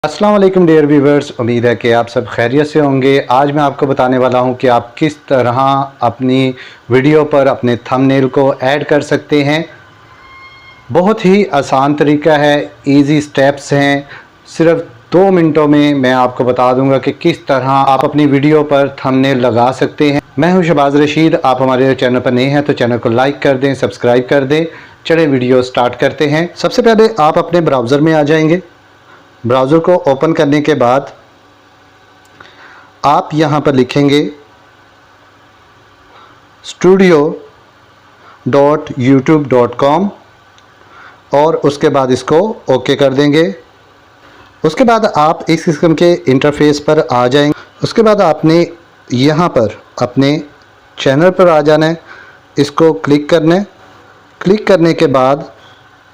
अस्सलाम वालेकुम dear viewers, उम्मीद है कि आप सब खैरियत से होंगे। आज मैं आपको बताने वाला हूं कि आप किस तरह अपनी वीडियो पर अपने थंबनेल को ऐड कर सकते हैं। बहुत ही आसान तरीका है, इजी स्टेप्स हैं। सिर्फ 2 मिनटों में मैं आपको बता दूंगा कि किस तरह आप अपनी वीडियो पर थंबनेल लगा सकते हैं। मैं हूं शहबाज रशीद। आप हमारे चैनल पर नए हैं तो चैनल को लाइक कर दें, सब्सक्राइब कर दें। चलिए वीडियो स्टार्ट करते हैं। सबसे पहले आप अपने ब्राउज़र में आ जाएंगे। ब्राउज़र को ओपन करने के बाद आप यहाँ पर लिखेंगे studio.youtube.com और उसके बाद इसको ओके कर देंगे। उसके बाद आप इस किस्म के इंटरफेस पर आ जाएंगे। उसके बाद आपने यहाँ पर अपने चैनल पर आ जाना है, इसको क्लिक करना है। क्लिक करने के बाद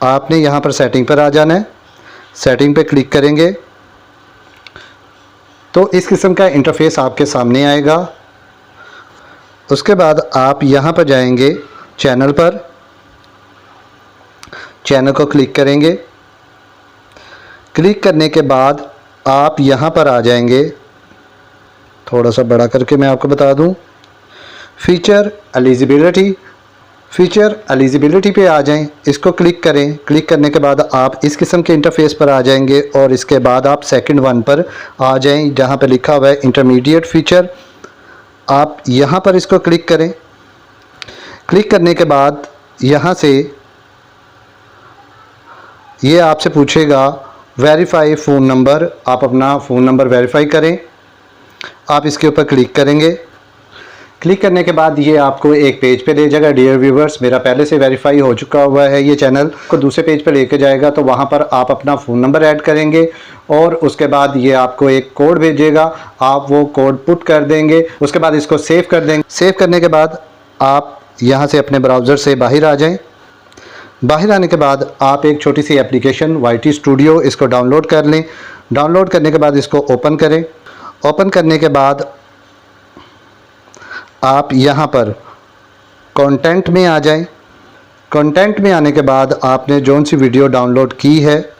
आपने यहाँ पर सेटिंग पर आ जाना है। सेटिंग पे क्लिक करेंगे तो इस किस्म का इंटरफेस आपके सामने आएगा। उसके बाद आप यहाँ पर जाएंगे, चैनल पर, चैनल को क्लिक करेंगे। क्लिक करने के बाद आप यहाँ पर आ जाएंगे, थोड़ा सा बड़ा करके मैं आपको बता दूँ, फीचर एलिजिबिलिटी पे आ जाएं, इसको क्लिक करें। क्लिक करने के बाद आप इस किस्म के इंटरफेस पर आ जाएंगे और इसके बाद आप सेकंड वन पर आ जाएं जहां पर लिखा हुआ है इंटरमीडिएट फीचर। आप यहां पर इसको क्लिक करें। क्लिक करने के बाद यहां से ये आपसे पूछेगा वेरीफाई फ़ोन नंबर। आप अपना फ़ोन नंबर वेरीफाई करें। आप इसके ऊपर क्लिक करेंगे। क्लिक करने के बाद ये आपको एक पेज पे ले जाएगा। डियर व्यूवर्स, मेरा पहले से वेरीफाई हो चुका हुआ है ये चैनल, को दूसरे पेज पे लेके जाएगा। तो वहाँ पर आप अपना फ़ोन नंबर ऐड करेंगे और उसके बाद ये आपको एक कोड भेजेगा। आप वो कोड पुट कर देंगे। उसके बाद इसको सेव कर देंगे। सेव करने के बाद आप यहाँ से अपने ब्राउज़र से बाहर आ जाएँ। बाहर आने के बाद आप एक छोटी सी एप्लीकेशन YT स्टूडियो, इसको डाउनलोड कर लें। डाउनलोड करने के बाद इसको ओपन करें। ओपन करने के बाद आप यहाँ पर कंटेंट में आ जाएं। कंटेंट में आने के बाद आपने जौन सी वीडियो डाउनलोड की है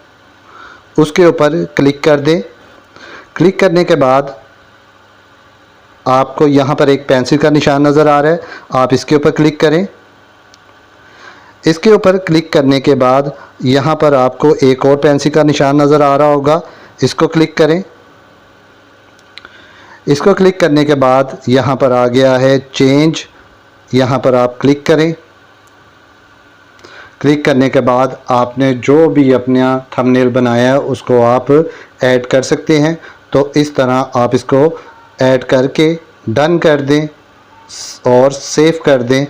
उसके ऊपर क्लिक कर दें। क्लिक करने के बाद आपको यहाँ पर एक पेंसिल का निशान नज़र आ रहा है, आप इसके ऊपर क्लिक करें। इसके ऊपर क्लिक करने के बाद यहाँ पर आपको एक और पेंसिल का निशान नज़र आ रहा होगा, इसको क्लिक करें। इसको क्लिक करने के बाद यहाँ पर आ गया है चेंज, यहाँ पर आप क्लिक करें। क्लिक करने के बाद आपने जो भी अपना थंबनेल बनाया है उसको आप ऐड कर सकते हैं। तो इस तरह आप इसको ऐड करके डन कर दें और सेव कर दें।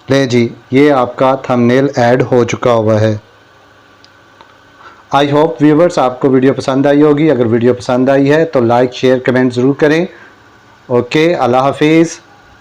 ले जी, ये आपका थंबनेल ऐड हो चुका हुआ है। आई होप व्यूवर्स आपको वीडियो पसंद आई होगी। अगर वीडियो पसंद आई है तो लाइक, शेयर, कमेंट ज़रूर करें। ओके, अल्लाह हाफिज़।